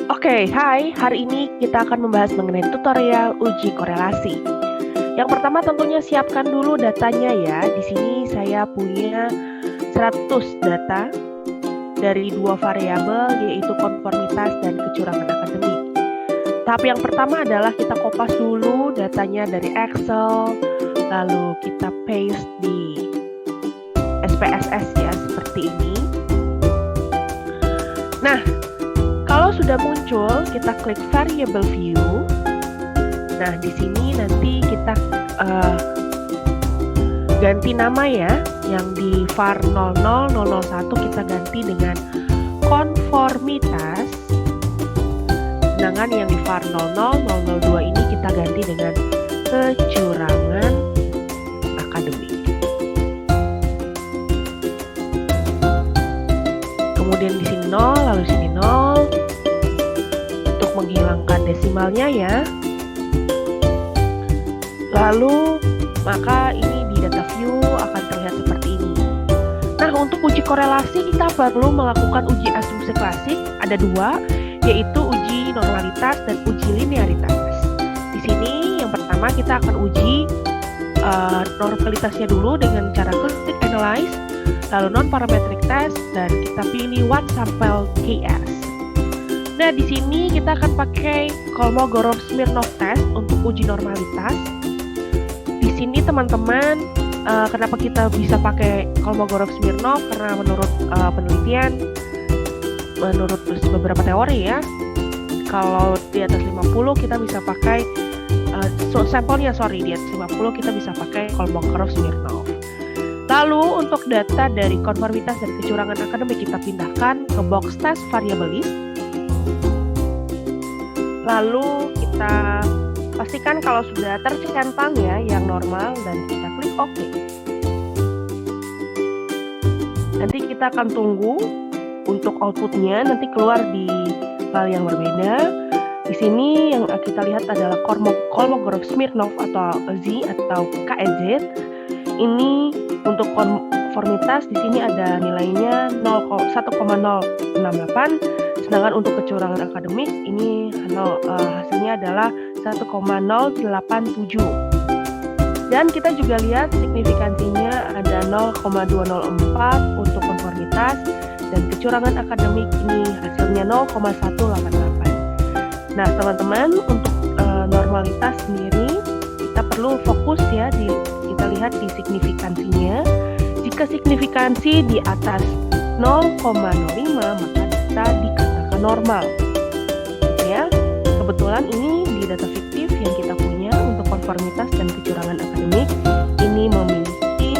Oke, hai. Hari ini kita akan membahas mengenai tutorial uji korelasi. Yang pertama tentunya siapkan dulu datanya ya. Di sini saya punya 100 data dari dua variabel yaitu konformitas dan kecurangan akademik. Tahap yang pertama adalah kita kopas dulu datanya dari Excel, lalu kita paste di SPSS ya, seperti ini. Nah, kalau sudah muncul, kita klik variable view. Nah, di sini nanti kita ganti nama ya. Yang di var 00001 kita ganti dengan konformitas. Sedangkan yang di var 00002 ini kita ganti dengan kecurangan akademik. Kemudian di sini 0, lalu di sini 0. Untuk menghilangkan desimalnya ya. Lalu maka ini di data view akan terlihat seperti ini. Nah, untuk uji korelasi kita perlu melakukan uji asumsi klasik. Ada dua, yaitu uji normalitas dan uji linearitas. Di sini yang pertama kita akan uji normalitasnya dulu dengan cara klik analyze, lalu non-parametric test, dan kita pilih one sample KS. Nah, di sini kita akan pakai Kolmogorov-Smirnov test untuk uji normalitas. Di sini teman-teman, kenapa kita bisa pakai Kolmogorov-Smirnov? Karena menurut penelitian, menurut beberapa teori ya, kalau di atas 50 kita bisa pakai sampelnya di atas 50 kita bisa pakai Kolmogorov-Smirnov. Lalu untuk data dari konformitas dan kecurangan akademik kita pindahkan ke box test variable list. Lalu kita pastikan kalau sudah tercentang ya yang normal dan kita klik OK. Nanti kita akan tunggu untuk outputnya nanti keluar di file yang berbeda. Di sini yang kita lihat adalah Kolmogorov-Smirnov atau Z atau KEZ. Ini untuk konformitas di sini ada nilainya 1,068, sedangkan untuk kecurangan akademik ini hasilnya adalah 1,087. Dan kita juga lihat signifikansinya ada 0,204 untuk konformitas dan kecurangan akademik ini hasilnya 0,188. Nah, teman-teman, untuk normalitas sendiri kita perlu fokus ya kita lihat di signifikansinya. Jika signifikansi di atas 0,05 maka kita dikatakan normal. Ya, kebetulan ini di data fiktif yang kita punya untuk konformitas dan kecurangan akademik ini memiliki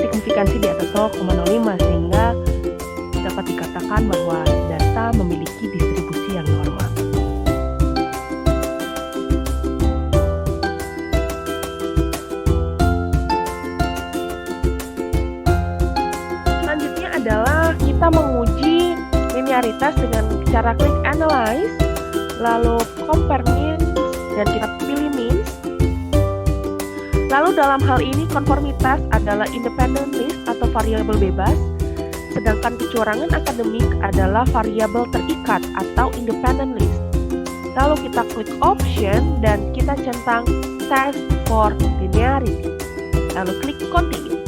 signifikansi di atas 0,05 sehingga dapat dikatakan bahwa data memiliki distribusi yang normal. Selanjutnya adalah kita menguji linearitas dengan cara klik analyze, lalu compare means, dan kita pilih means. Lalu dalam hal ini konformitas adalah independent list atau variabel bebas, sedangkan kecurangan akademik adalah variabel terikat atau independent list. Lalu kita klik option dan kita centang test for linearity. Lalu klik continue.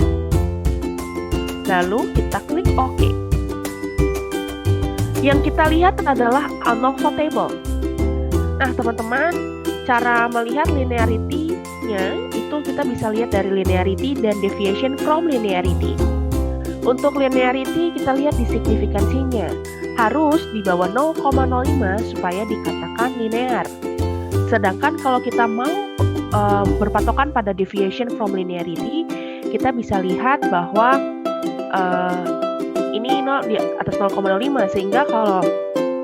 Lalu kita klik OK. Yang kita lihat adalah ANOVA table. Nah, teman-teman, cara melihat linearity-nya itu kita bisa lihat dari linearity dan deviation from linearity. Untuk linearity kita lihat di signifikansinya harus di bawah 0,05 supaya dikatakan linear. Sedangkan kalau kita mau berpatokan pada deviation from linearity, kita bisa lihat bahwa ini di atas 0,05 sehingga kalau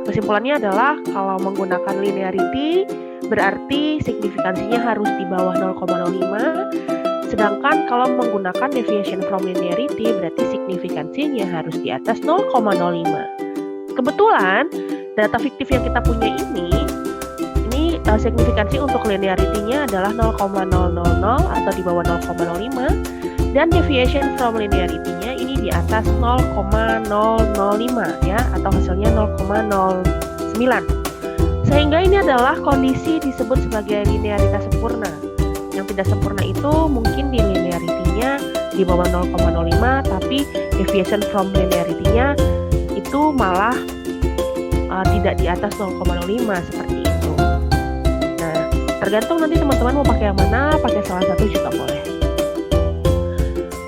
kesimpulannya adalah kalau menggunakan linearity berarti signifikansinya harus di bawah 0,05. Sedangkan kalau menggunakan deviation from linearity berarti signifikansinya harus di atas 0,05. Kebetulan data fiktif yang kita punya ini signifikansi untuk linearity-nya adalah 0,000 atau di bawah 0,05 dan deviation from linearity-nya ini di di atas 0,005 ya, atau hasilnya 0,09. Sehingga ini adalah kondisi disebut sebagai linearitas sempurna. Yang tidak sempurna itu mungkin di linearity-nya di bawah 0,05, tapi deviation from linearity-nya itu malah tidak di atas 0,05 seperti itu. Nah, tergantung nanti teman-teman mau pakai yang mana, pakai salah satu juga boleh.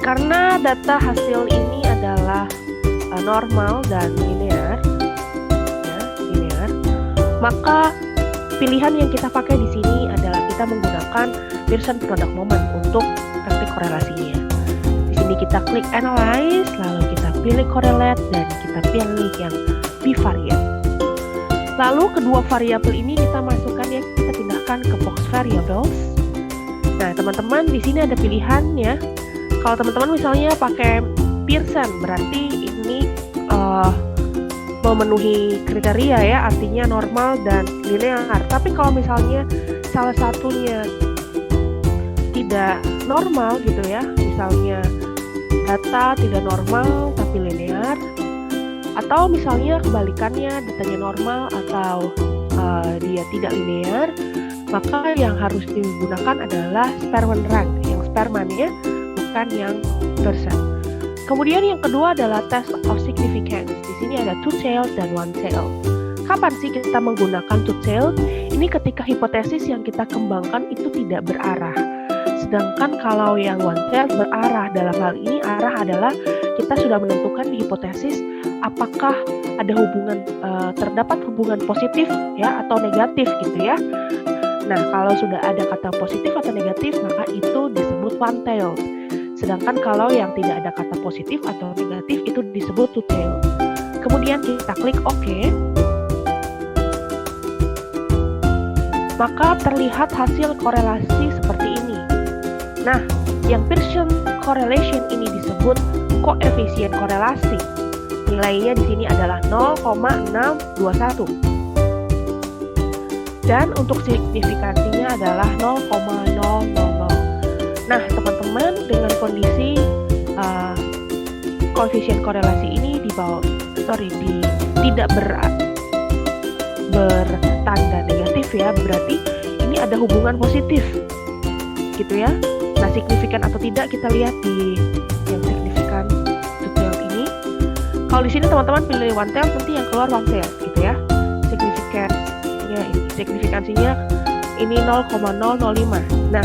Karena data hasil ini adalah normal dan linear, ya, linear, maka pilihan yang kita pakai di sini adalah kita menggunakan Pearson product moment untuk praktik korelasinya. Di sini kita klik analyze, lalu kita pilih correlate dan kita pilih yang bivariate. Lalu kedua variabel ini kita masukkan ya, kita pindahkan ke box variables. Nah, teman-teman di sini ada pilihan ya. Kalau teman-teman misalnya pakai Pearson, berarti ini memenuhi kriteria ya, artinya normal dan linear. Tapi kalau misalnya salah satunya tidak normal gitu ya, misalnya data tidak normal tapi linear, atau misalnya kebalikannya datanya normal atau dia tidak linear, maka yang harus digunakan adalah Spearman rank, yang Spearman ya, bukan yang Pearson. Kemudian yang kedua adalah test of significance. Di sini ada two tailed dan one tailed. Kapan sih kita menggunakan two tailed? Ini ketika hipotesis yang kita kembangkan itu tidak berarah. Sedangkan kalau yang one tailed berarah, dalam hal ini arah adalah kita sudah menentukan di hipotesis apakah ada hubungan terdapat hubungan positif ya atau negatif gitu ya. Nah, kalau sudah ada kata positif atau negatif, maka itu disebut one tailed. Sedangkan kalau yang tidak ada kata positif atau negatif itu disebut two tailed. Kemudian kita klik OK. Maka terlihat hasil korelasi seperti ini. Nah, yang Pearson correlation ini disebut koefisien korelasi. Nilainya di sini adalah 0,621. Dan untuk signifikansinya adalah 0,000. Nah, teman-teman, dengan kondisi koefisien korelasi ini tidak bertanda negatif ya, berarti ini ada hubungan positif gitu ya. Nah, signifikan atau tidak kita lihat di yang signifikan two tailed ini. Kalau di sini teman-teman pilih one tailed, nanti yang keluar one tailed gitu ya. Signifikansinya ini 0,005. Nah,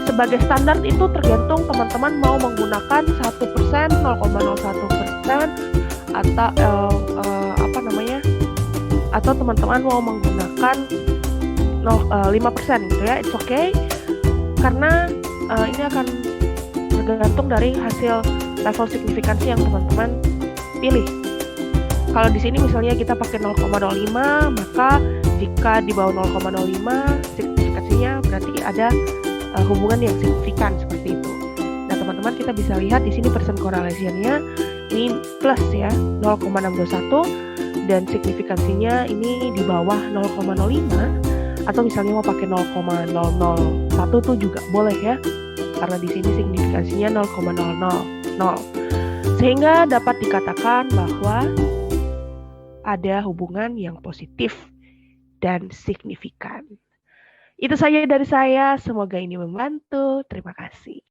sebagai standar itu tergantung teman-teman mau menggunakan 1%, 0,01%, atau atau teman-teman mau menggunakan 5% gitu ya, it's okay. Karena ini akan tergantung dari hasil level signifikansi yang teman-teman pilih. Kalau di sini misalnya kita pakai 0,05, maka jika di bawah 0,05 signifikansinya berarti ada hubungan yang signifikan seperti itu. Nah, teman-teman kita bisa lihat di sini persen correlation-nya ini plus ya, 0,621, dan signifikansinya ini di bawah 0,05, atau misalnya mau pakai 0,001 tuh juga boleh ya, karena di sini signifikansinya 0,000. Sehingga dapat dikatakan bahwa ada hubungan yang positif dan signifikan. Itu saja dari saya, semoga ini membantu. Terima kasih.